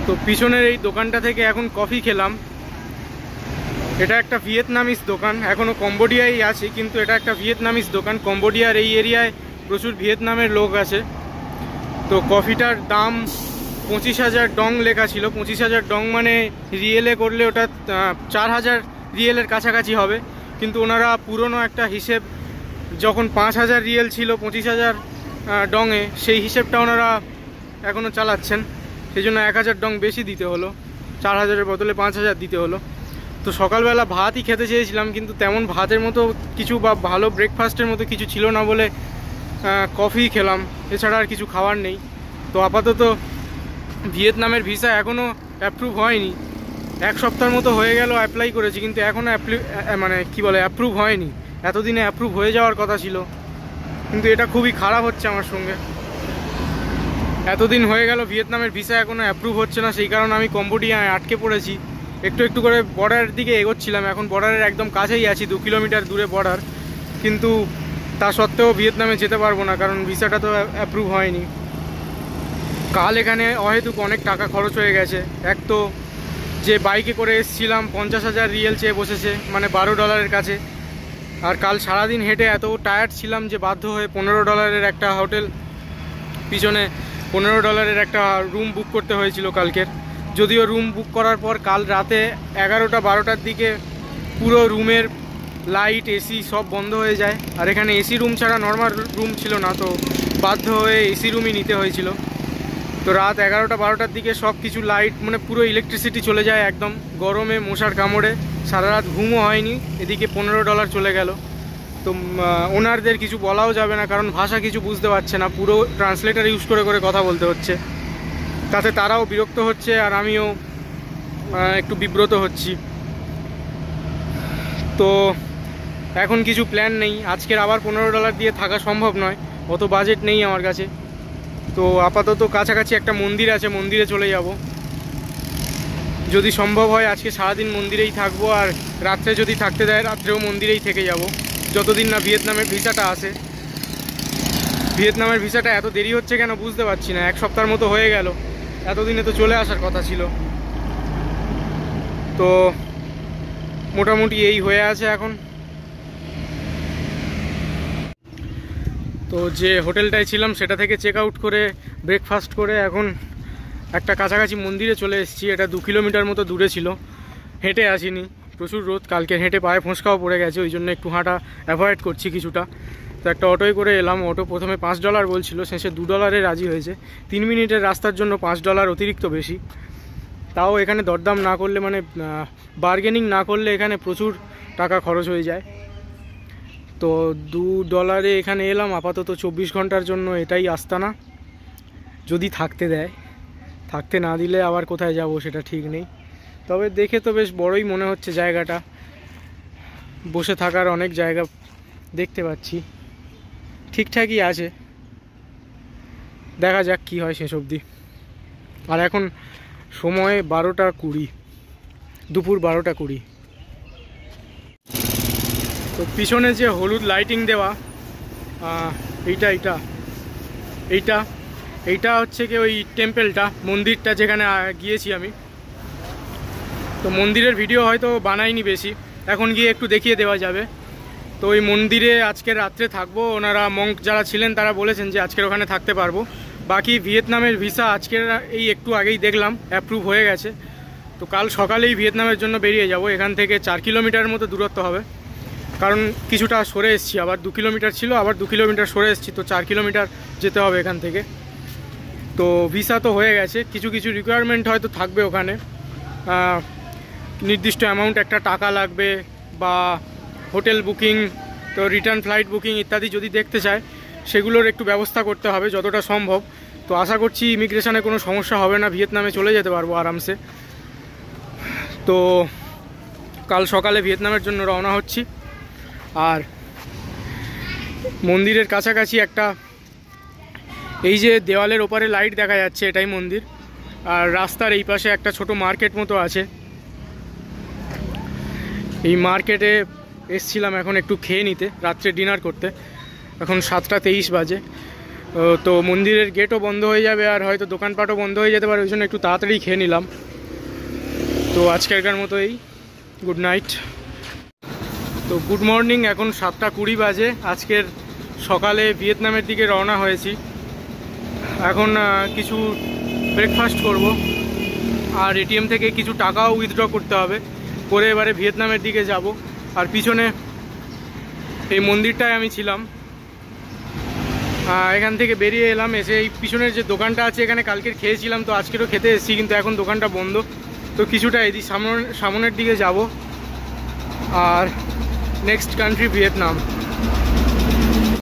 তো পিছনের এই দোকানটা থেকে এখন কফি খেলাম। এটা একটা ভিয়েতনামিজ দোকান, এখনও কম্বোডিয়ায় আছি, কিন্তু এটা একটা ভিয়েতনামিজ দোকান। কম্বোডিয়ার এই এরিয়ায় প্রচুর ভিয়েতনামের লোক আছে। তো কফিটার দাম 25,000 ডং লেখা ছিল। 25,000 ডং মানে রিয়েলে করলে ওটা 4,000 রিয়েলের কাছাকাছি হবে। কিন্তু ওনারা পুরনো একটা হিসেব, যখন 5,000 রিয়েল ছিল 25,000 ডংয়ে, সেই হিসেবটা ওনারা এখনও চালাচ্ছেন। সেই জন্য 1,000 ডং বেশি দিতে হলো, 4,000-এর বদলে 5,000 দিতে হলো। তো সকালবেলা ভাতই খেতে চেয়েছিলাম, কিন্তু তেমন ভাতের মতো কিছু বা ভালো ব্রেকফাস্টের মতো কিছু ছিল না বলে কফি খেলাম, এছাড়া আর কিছু খাওয়ার নেই। তো আপাতত ভিয়েতনামের ভিসা এখনও অ্যাপ্রুভ হয়নি। 1 সপ্তাহের মতো হয়ে গেল অ্যাপ্লাই করেছি, কিন্তু এখনও অ্যাপ্রুভ হয়নি। এতদিনে অ্যাপ্রুভ হয়ে যাওয়ার কথা ছিল, কিন্তু এটা খুবই খারাপ হচ্ছে আমার সঙ্গে। এতদিন হয়ে গেল ভিয়েতনামের ভিসা এখনও অ্যাপ্রুভ হচ্ছে না, সেই কারণে আমি কম্বোডিয়ায় আটকে পড়েছি। একটু একটু করে বর্ডারের দিকে এগোচ্ছিলাম, এখন বর্ডারের একদম কাছেই আছি, 2 কিলোমিটার দূরে বর্ডার। কিন্তু তা সত্ত্বেও ভিয়েতনামে যেতে পারবো না, কারণ ভিসাটা তো অ্যাপ্রুভ হয়নি। কাল এখানে অহেতুক অনেক টাকা খরচ হয়ে গেছে। এক তো যে বাইকে করে এসেছিলাম 50,000 রিয়েল চেয়ে বসেছে, মানে $12 কাছে। আর কাল সারাদিন হেঁটে এত টায়ার্ড ছিলাম যে বাধ্য হয়ে $15 একটা হোটেল, পিছনে $15 একটা রুম বুক করতে হয়েছিল কালকের। যদিও রুম বুক করার পর কাল রাতে 11-12টার দিকে পুরো রুমের লাইট এসি সব বন্ধ হয়ে যায়। আর এখানে এসি রুম ছাড়া নর্মাল রুম ছিল না, তো বাধ্য হয়ে এসি রুমই নিতে হয়েছিল। তো রাত 11-12টার দিকে সব কিছু লাইট, মানে পুরো ইলেকট্রিসিটি চলে যায় একদম। গরমে মশার কামড়ে সারা রাত ঘুমও হয়নি, এদিকে $15 চলে গেল। তো ওনারদের কিছু বলাও যাবে না, কারণ ভাষা কিছু বুঝতে পারছে না, পুরো ট্রান্সলেটার ইউজ করে করে কথা বলতে হচ্ছে। তাতে তারাও বিরক্ত হচ্ছে আর আমিও একটু বিব্রত হচ্ছি। তো এখন কিছু প্ল্যান নেই, আজকের আবার $15 দিয়ে থাকা সম্ভব নয়, অত বাজেট নেই আমার কাছে। তো আপাতত কাছাকাছি একটা মন্দির আছে, মন্দিরে চলে যাব। যদি সম্ভব হয় আজকে সারাদিন মন্দিরেই থাকবো, আর রাত্রে যদি থাকতে দেয় রাত্রেও মন্দিরেই থেকে যাব, যতদিন না ভিয়েতনামের ভিসাটা আসে। ভিয়েতনামের ভিসাটা এত দেরি হচ্ছে কেন বুঝতে পারছি না। 1 সপ্তাহের মতো হয়ে গেল, এতদিনে তো চলে আসার কথা ছিল। তো মোটামুটি এই হয়ে আছে এখন। তো যে হোটেলটায় ছিলাম সেটা থেকে চেক আউট করে ব্রেকফাস্ট করে এখন একটা কাছাকাছি মন্দিরে চলে এসেছি। এটা 2 কিলোমিটার মতো দূরে ছিল, হেঁটে আসিনি, প্রচুর রোদ কালকে, হেঁটে পায়ে ফোঁসকাও পড়ে গেছে, ওই জন্য একটু হাঁটা অ্যাভয়েড করছি কিছুটা। তো একটা অটোয় করে এলাম, অটো প্রথমে $5 বলছিল, শেষে $2 রাজি হয়েছে। 3 মিনিটের রাস্তার জন্য $5 অতিরিক্ত বেশি। তাও এখানে দরদাম না করলে, মানে বার্গেনিং না করলে এখানে প্রচুর টাকা খরচ হয়ে যায়। তো $2 এখানে এলাম আপাতত 24 ঘন্টার জন্য, এটাই আস্তানা, যদি থাকতে দেয়। থাকতে না দিলে আবার কোথায় যাব সেটা ঠিক নেই। তবে দেখে তো বেশ বড়ই মনে হচ্ছে জায়গাটা, বসে থাকার অনেক জায়গা দেখতে পাচ্ছি, ঠিকঠাকই আছে। দেখা যাক কি হয় শেষ অবধি। আর এখন সময় 12টা 20, দুপুর 12টা 20। তো পিছনে যে হলুদ লাইটিং দেওয়া, এইটা হচ্ছে কি ওই টেম্পেলটা, মন্দিরটা যেখানে গিয়েছি আমি। তো মন্দিরের ভিডিও হয়তো বানাইনি বেশি, এখন গিয়ে একটু দেখিয়ে দেওয়া যাবে। তো ওই মন্দিরে আজকের রাত্রে থাকবো। ওনারা মঙ্ক যারা ছিলেন তারা বলেছেন যে আজকের ওখানে থাকতে পারবো। বাকি ভিয়েতনামের ভিসা আজকের এই একটু আগেই দেখলাম অ্যাপ্রুভ হয়ে গেছে। তো কাল সকালেই ভিয়েতনামের জন্য বেরিয়ে যাব। এখান থেকে 4 কিলোমিটার মতো দূরত্ব হবে, কারণ কিছুটা সরে এসেছি, আবার 2 কিলোমিটার ছিল, আবার 2 কিলোমিটার সরে এসেছি, তো 4 কিলোমিটার যেতে হবে এখান থেকে। তো ভিসা তো হয়ে গেছে, কিছু কিছু রিকোয়ারমেন্ট হয়তো থাকবে ওখানে, নির্দিষ্ট অ্যামাউন্ট একটা টাকা লাগবে, বা হোটেল বুকিং, তো রিটার্ন ফ্লাইট বুকিং ইত্যাদি যদি দেখতে চায় সেগুলোর একটু ব্যবস্থা করতে হবে যতটা সম্ভব। তো আশা করছি ইমিগ্রেশনে কোনো সমস্যা হবে না, ভিয়েতনামে চলে যেতে পারবো আরামসে। তো কাল সকালে ভিয়েতনামের জন্য রওনা হচ্ছি। আর মন্দিরের কাছাকাছি একটা, এই যে দেওয়ালের ওপারে লাইট দেখা যাচ্ছে এটাই মন্দির। আর রাস্তার এই পাশে একটা ছোট মার্কেট মতো আছে, এই মার্কেটে এসছিলাম এখন একটু খেয়ে নিতে, রাত্রে ডিনার করতে। এখন 7টা 23 বাজে। তো মন্দিরের গেটও বন্ধ হয়ে যাবে আর হয়তো দোকানপাটও বন্ধ হয়ে যেতে পারে, ওই জন্য একটু তাড়াতাড়ি খেয়ে নিলাম। তো আজকেরকার মতো এই গুড নাইট। তো গুড মর্নিং, এখন 7:20 বাজে। আজকের সকালে ভিয়েতনামের দিকে রওনা হয়েছি। এখন কিছু ব্রেকফাস্ট করব আর এটিএম থেকে কিছু টাকাও উইথড্র করতে হবে, করে এবারে ভিয়েতনামের দিকে যাব। আর পিছনে এই মন্দিরটায় আমি ছিলাম, এখান থেকে বেরিয়ে এলাম, এসে এই পিছনের যে দোকানটা আছে এখানে কালকের খেয়েছিলাম, তো আজকেরও খেতে এসেছি, কিন্তু এখন দোকানটা বন্ধ। তো কিছুটা এদিক সামনের দিকে যাব। আর নেক্সট কান্ট্রি ভিয়েতনাম।